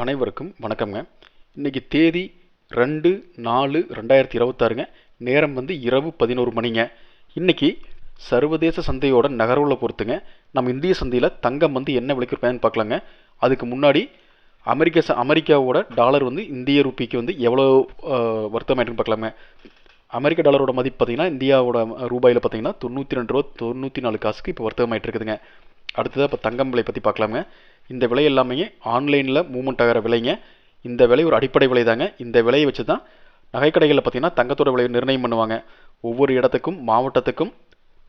அனைவருக்கும் வணக்கம்ங்க. இன்னைக்கு தேதி 2/4/2026ங்க. நேரம் இரவு 11 மணிங்க. இன்னைக்கு சர்வதேச சந்தையோட நகர்வுகளை பொறுத்துங்க நம்ம இந்திய சந்தையில் தங்கம் என்ன விலைக்கு விற்பனைன்னு பார்க்கலாங்க. அதுக்கு முன்னாடி அமெரிக்காவோட டாலர் இந்திய ரூபிக்கு எவ்வளோ வர்த்தகமாயிட்டுன்னு பார்க்கலாங்க. அமெரிக்க டாலரோட மதிப்பு பார்த்தீங்கன்னா இந்தியாவோட ரூபாயில் பார்த்தீங்கன்னா 92 ரூபா 94 காசுக்கு இப்போ வர்த்தகமாயிட்டு இருக்குதுங்க. அடுத்ததாக இப்போ தங்கம் விலை பற்றி பார்க்கலாங்க. இந்த விலை எல்லாமே ஆன்லைனில் மூவ்மெண்ட் ஆகிற விலைங்க. இந்த விலை ஒரு அடிப்படை விலை தாங்க. இந்த விலையை வச்சு தான் நகைக்கடைகளில் பார்த்தீங்கன்னா தங்கத்தோட விலையை நிர்ணயம் பண்ணுவாங்க. ஒவ்வொரு இடத்துக்கும் மாவட்டத்துக்கும்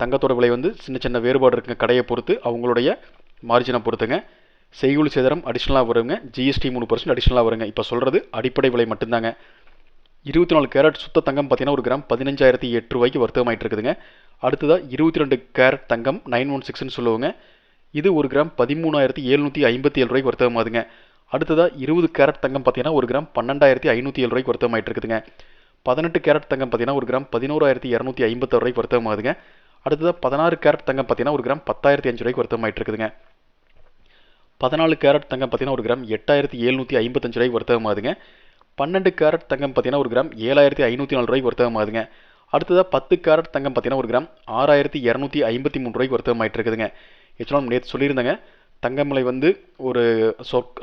தங்கத்தோட விலை சின்ன சின்ன வேறுபாடு இருக்குங்க. கடையை பொறுத்து அவங்களுடைய மார்ஜினை பொறுத்துங்க. செய்கூலி சேதாரம் அடிஷ்னலாக வருங்க. ஜிஎஸ்டி 3% அடிஷ்னலாக வருங்க. இப்போ சொல்கிறது அடிப்படை விலை மட்டும்தாங்க. 24 கேரட் சுத்த தங்கம் பார்த்தீங்கன்னா ஒரு கிராம் 15,008 ரூபாய்க்கு வர்த்தகமாயிட்டு இருக்குதுங்க. அடுத்ததாக 22 கேரட் தங்கம் 916ன்னு சொல்லுவாங்க. இது ஒரு கிராம் 13,757 ரூபாய்க்கு வர்த்தகமாகுதுங்க. அடுத்ததாக 20 கேரட் தங்கம் பார்த்தீங்கன்னா ஒரு கிராம் 12,507 ரூபாய்க்கு வர்த்தகமாயிட்டு இருக்குதுங்க. 18 கேரட் தங்கம் பார்த்தீங்கன்னா ஒரு கிராம் 11,256 ரூபாய்க்கு வர்த்தகமாகுதுங்க. அடுத்ததாக 16 கேரட் தங்கம் பார்த்தீங்கன்னா ஒரு கிராம் 10,005 ரூபாய்க்கு வர்த்தகமாயிட்டு இருக்குதுங்க. 14 கேரட் தங்கம் பார்த்தீங்கன்னா ஒரு கிராம் 8,755 ரூபாய்க்கு வர்த்தகமாகுதுங்க. 12 கேரட் தங்கம் பார்த்தீங்கன்னா ஒரு கிராம் 7,504 ரூபாய்க்கு வர்த்தகமாகுதுங்க. அடுத்ததாக 10 கேரட் தங்கம் பார்த்தீங்கன்னா ஒரு கிராம் 6,253 ரூபாய்க்கு வர்த்தகமாயிட்டு இருக்குதுங்க. ஆக்சுவலாக நேற்று சொல்லியிருந்தேங்க, தங்கம் விலை ஒரு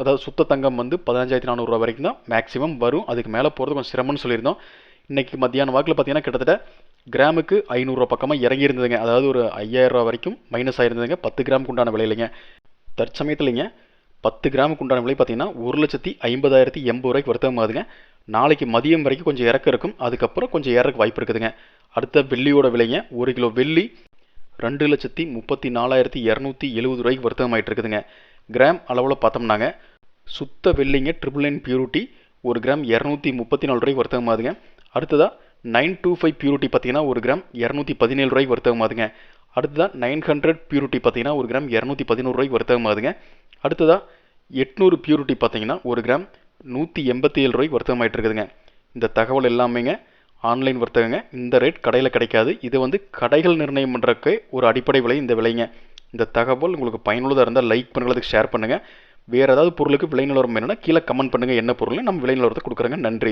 அதாவது சுத்த தங்கம் 15,400 ரூபா வரைக்கும் தான் மேக்ஸிமம் வரும். அதுக்கு மேலே போகிறது கொஞ்சம் சிரமம்னு சொல்லியிருந்தோம். இன்றைக்கி மத்தியான வாக்கில் பார்த்தீங்கன்னா கிட்டத்தட்ட கிராமுக்கு 500 ரூபா பக்கமாக இறங்கி இருந்ததுங்க. அதாவது ஒரு 5,000 ரூபா வரைக்கும் மைனஸ் ஆயிருந்ததுங்க. 10 கிராமுக்கு உண்டான விலை இல்லைங்க. தற்சமயத்துலைங்க 10 கிராமுக்கு உண்டான விலை பார்த்தீங்கன்னா 1,50,080 ரூபாய்க்கு வர்த்தகமாகுதுங்க. நாளைக்கு மதியம் வரைக்கும் கொஞ்சம் இறக்கம் இருக்கும். அதுக்கப்புறம் கொஞ்சம் ஏறக்கு வாய்ப்பு இருக்குதுங்க. அடுத்த வெள்ளியோட விலைங்க, 1 கிலோ வெள்ளி 2,34,270 ரூபாய்க்கு வர்த்தகமாயிட்டு இருக்குதுங்க. கிராம் அளவில் பார்த்தோம்னாங்க சுத்த வெள்ளிங்க NNN பியூரிட்டி ஒரு கிராம் 234 ரூபாய்க்கு வர்த்தகமாகுதுங்க. அடுத்ததாக 925 பியூரிட்டி பார்த்தீங்கன்னா ஒரு கிராம் 217 ரூபாய்க்கு வர்த்தகமாகுதுங்க. அடுத்ததாக 900 பியூரிட்டி பார்த்தீங்கன்னா ஒரு கிராம் 211 ரூபாய்க்கு வர்த்தகமாகுதுங்க. அடுத்ததாக 800 பியூரிட்டி பார்த்தீங்கன்னா ஒரு கிராம் 187 ரூபாய்க்கு வர்த்தகமாயிட்டு இருக்குதுங்க. இந்த தகவல் எல்லாமேங்க ஆன்லைன் வர்த்தகங்க. இந்த ரேட் கடையில் கிடைக்காது. இது கடைகள் நிர்ணயம் பண்ணுறக்கு ஒரு அடிப்படை விலை இந்த விலைங்க. இந்த தகவல் உங்களுக்கு பயனுள்ளதாக இருந்தால் லைக் பண்ணுறதுக்கு ஷேர் பண்ணுங்கள். வேறு ஏதாவது பொருளுக்கு விலை நிலவரம் வேணும்னா கீழே கமெண்ட் பண்ணுங்கள். என்ன பொருள் நம்ம விலை நிலவரத்தை கொடுக்குறோங்க. நன்றி.